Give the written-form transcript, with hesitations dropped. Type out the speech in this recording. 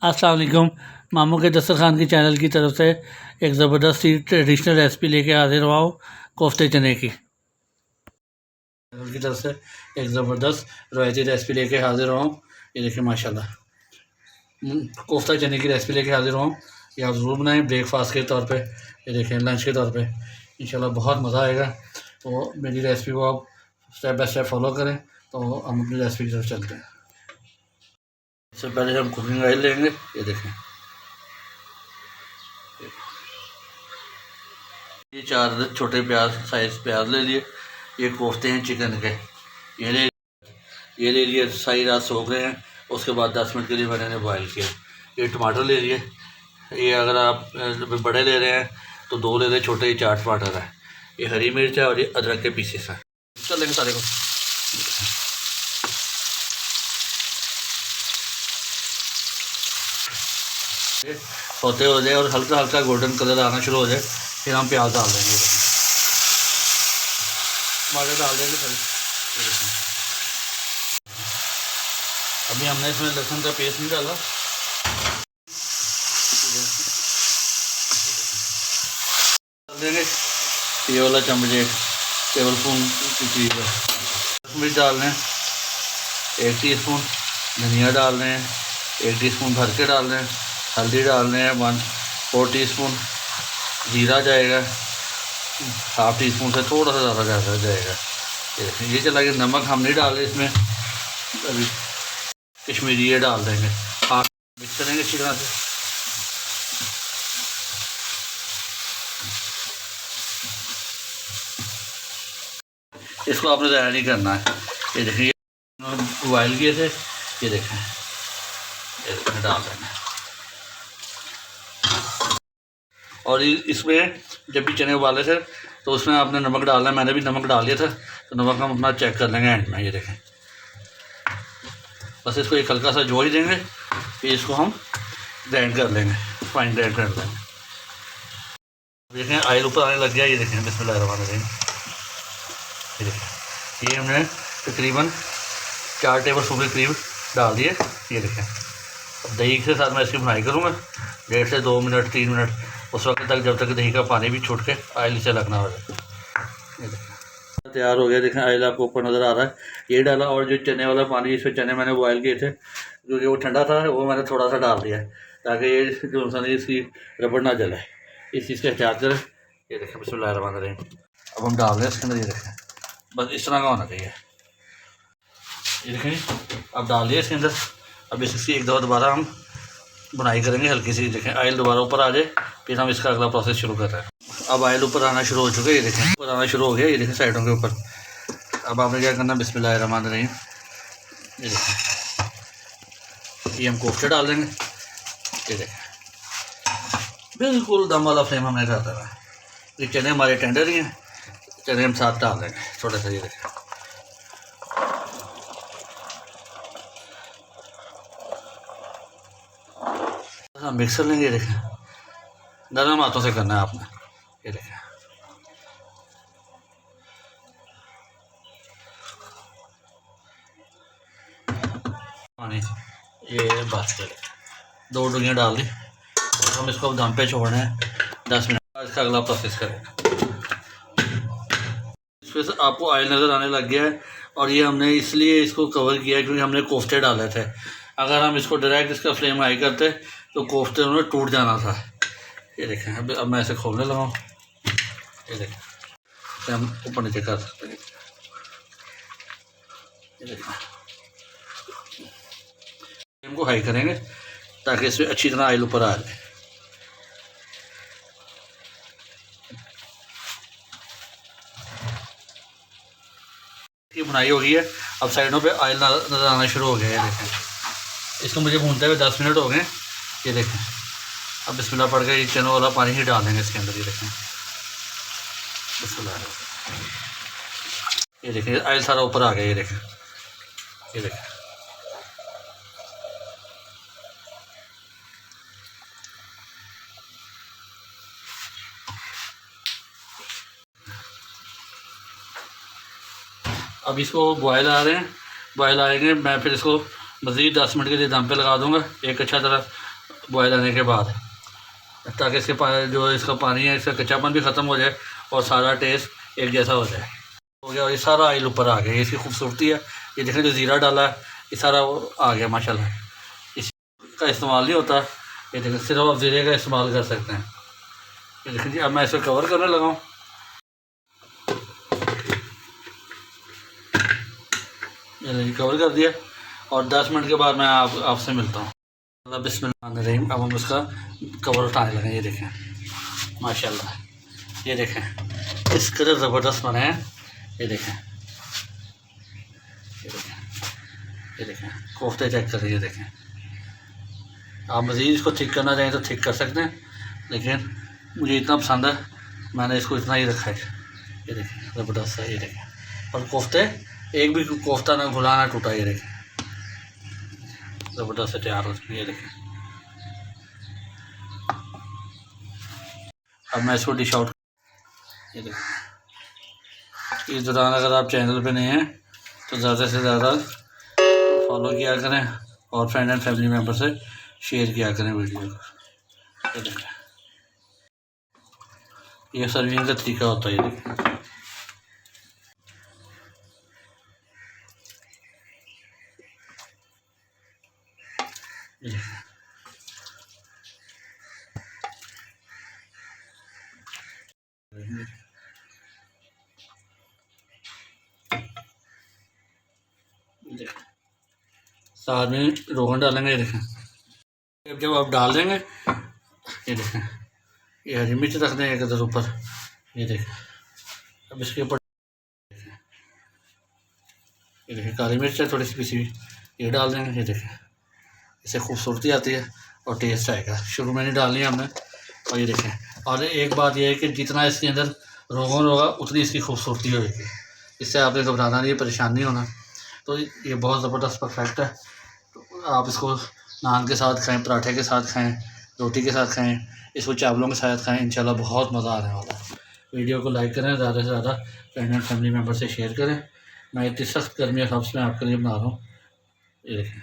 अस्सलाम वालेकुम। मामू के दस्तरखान की चैनल की तरफ से एक ज़बरदस्त सी ट्रेडिशनल रेसिपी लेके हाजिर हुआ हूँ, कोफ्ते चने की। चैनल की तरफ से एक ज़बरदस्त रवायती रेसिपी लेके हाजिर हुआ हूँ। ये देखिए माशाल्लाह कोफ्ता चने की रेसिपी लेके हाजिर हुआ हूँ। ये आप ज़रूर बनाएं ब्रेकफास्ट के तौर पे, ये देखें लंच के तौर पे, इंशाल्लाह बहुत मज़ा आएगा। तो मेरी रेसिपी को आप स्टेप बाय स्टेप फॉलो करें। तो हम अपनी रेसिपी की तरफ चलते हैं। इससे पहले हम कुकिंग ऑयल लेंगे। ये देखें, ये 4 छोटे प्याज साइज प्याज ले लिए। ये कोफ्ते हैं चिकन के, ये ले लिए। सारी रात सो गए हैं, उसके बाद 10 मिनट के लिए मैंने बॉयल किया। ये टमाटर ले लिए। ये अगर आप बड़े ले रहे हैं तो 2 ले लें, छोटे 4 टमाटर है। ये हरी मिर्च है और ये अदरक के पीसेस हैं। चल लेंगे सारे को। होते हो जाए और हल्का हल्का गोल्डन कलर आना शुरू हो जाए, फिर हम प्याज डाल देंगे। टमाटर डाल देंगे सर। अभी हमने इसमें लहसुन का पेस्ट नहीं डाला। डाल देंगे ये वाला चम्मच, 1 टेबल स्पून मिर्च डाल लें, 1 टीस्पून धनिया डाल लें, 1 टीस्पून भर के डाल लें। हल्दी डाल लें 1/4 टीस्पून। जीरा जाएगा 1/2 टीस्पून से थोड़ा सा ज़्यादा जाएगा। ये चला कि नमक हम नहीं डाल रहे इसमें, अभी कश्मीरी ये डाल देंगे। हाँ, मिक्स करेंगे अच्छी तरह से। इसको आपने ज़्यादा नहीं करना है। ये देखिए बॉयल किए थे, ये देखें, ये डाल देंगे। और इसमें जब भी चने उबाले थे तो उसमें आपने नमक डालना है। मैंने भी नमक डाल दिया था, तो नमक हम अपना चेक कर लेंगे एंड में। ये देखें, बस इसको एक हल्का सा जोड़ ही देंगे, फिर इसको हम ग्राइंड कर लेंगे, फाइन ग्राइंड कर लेंगे। देखें ऑयल ऊपर आने लग गया। ये देखें बिस्मिल्लाहिर्रहमानिर्रहीम। ये देखें, ये हमने तकरीबन 4 टेबल स्पून के करीब डाल दिए। ये देखें, दही के साथ मैं इसकी भुनाई करूँगा 1.5 से 2 मिनट 3 मिनट, उस वक्त तक जब तक दही का पानी भी छूट के ऑयल से लगना हो जाए। ये देखें तैयार हो गया। देखें ऑयल आपको ऊपर नज़र आ रहा है, ये डाला। और जो चने वाला पानी जिसमें चने मैंने बॉयल किए थे, क्योंकि वो ठंडा था, वो मैंने थोड़ा सा डाल दिया ताकि ये जो इंसान इसकी रबड़ ना जले, इस चीज़ का एहतियात करें। ये देखें बिस्मिल्लाहिर्रहमानिर्रहीम। अब हम डाल रहे हैं इसके अंदर। ये देखें बस इस तरह का होना चाहिए। ये देखें अब डाल दिए इसके अंदर। अब इसकी एक दफ़ा दोबारा हम बुनाई करेंगे हल्की सी। देखें ऑयल दोबारा ऊपर आ जाए, फिर हम इसका अगला प्रोसेस शुरू कर रहे हैं। अब ऑयल ऊपर आना शुरू हो चुका है। ये देखें ऊपर आना शुरू हो गया। ये देखें साइडों के ऊपर। अब आपने क्या करना, बिस्मिल्लाहिर्रहमानिर्रहीम। ये देखें, ये हम कोफ्ते डाल देंगे। ये देखें बिल्कुल दम वाला फ्लेम हमने रखा है। ये चने हमारे टेंडर ही हैं, चने हम साथ डाल देंगे थोड़ा सा। ये देखें हम मिक्सर लेंगे। ये देखें नरम हाथों से करना है आपने। ये देखें पानी, ये बस कर 2 डुंगियाँ डाल दी। और हम इसको अब दम पे छोड़ना है 10 मिनट। इसका अगला प्रोसेस करेंगे। इसमें से आपको ऑयल नज़र आने लग गया है, और ये हमने इसलिए इसको कवर किया क्योंकि हमने कोफ्ते डाले थे। अगर हम इसको डायरेक्ट इसका फ्लेम हाई करते तो कोफ्ते उन्होंने टूट जाना था। ये देखें अब मैं इसे खोलने लगा हूँ। ये देखें हम ऊपर नीचे कर सकते हैं। ये देखें फ्लेम को हाई करेंगे ताकि इसमें अच्छी तरह ऑयल ऊपर आ जाए। इसकी भुनाई हो गई है। अब साइडों पे ऑयल नज़र आना शुरू हो गया है। देखें इसको मुझे भूनते हुए 10 मिनट हो गए। ये देखें अब बिस्मिल्लाह पड़ के ये चनों वाला पानी ही डाल देंगे इसके अंदर। ये देखें बिस्मिल्लाह। ये देखें ऑयल सारा ऊपर आ गया। ये देखें, ये देखें अब इसको बॉयल आ रहे हैं, बॉयल आएंगे। मैं फिर इसको मज़ीद 10 मिनट के लिए दम पे लगा दूंगा। एक अच्छा तरह बॉयल आने के बाद, ताकि इसके जो इसका पानी है इसका कच्चापन भी ख़त्म हो जाए और सारा टेस्ट एक जैसा हो जाए। हो गया और ये सारा ऑयल ऊपर आ गया, इसकी खूबसूरती है। ये देखें जो ज़ीरा डाला है ये सारा आ गया माशाल्लाह। इसका इस्तेमाल नहीं होता, ये देखें सिर्फ आप ज़ीरे का इस्तेमाल कर सकते हैं। ये देखें जी, अब मैं इसको कवर करने लगा हूँ। ये कवर कर दिया और 10 मिनट के बाद मैं आपसे मिलता हूँ। बिस्मिल्लाहिर्रहमानिर्रहीम। अब हम उसका कवर उठाने लगे। ये देखें माशाल्लाह, ये देखें इस कदर ज़बरदस्त बने हैं। ये देखें, ये देखें, ये देखें कोफ्ते चेक करें। ये देखें, आप मज़ीद इसको थिक करना चाहें तो थिक कर सकते हैं, लेकिन मुझे इतना पसंद है मैंने इसको इतना ही रखा है। ये देखें ज़बरदस्त है। ये देखें और कोफ्ते एक भी कोफ्ता ना घुला ना टूटा। ये देखें ज़बरदस्त से तैयार हो चुके। ये देखें, अब मैं इसको डिश आउट। ये देखें, इस दौरान अगर आप चैनल पे नए हैं तो ज़्यादा से ज़्यादा फॉलो किया करें और फ्रेंड एंड फैमिली मेम्बर से शेयर किया करें वीडियो को। ये देखें, ये सर्विंग का तरीका होता है। ये देखें, ये देखें, साथ में रोगन डालेंगे। ये देखें, जब आप डाल देंगे, ये देखें ये हरी मिर्च रख दें एक इधर ऊपर। ये देखें, अब इसके ऊपर ये देखें काली मिर्च है थोड़ी सी पिसी हुई, ये डाल देंगे। ये देखें, इससे खूबसूरती आती है और टेस्ट आएगा। शुरू में नहीं डालनी है हमने। और ये देखें, और एक बात यह है कि जितना इसके अंदर रोगन होगा उतनी इसकी खूबसूरती होगी। इससे आपने घबराना नहीं, परेशान नहीं होना। तो ये बहुत ज़बरदस्त परफेक्ट है। तो आप इसको नान के साथ खाएं, पराठे के साथ खाएं, रोटी के साथ खाएं, इसको चावलों के साथ खाएं, इंशाल्लाह बहुत मज़ा आने वाला है। वीडियो को लाइक करें, ज़्यादा से ज़्यादा फ्रेंड एंड फैमिली मेम्बर से शेयर करें। मैं इतनी सख्त गर्मी है सबसे मैं आपके लिए बना रहा हूँ। ये देखें।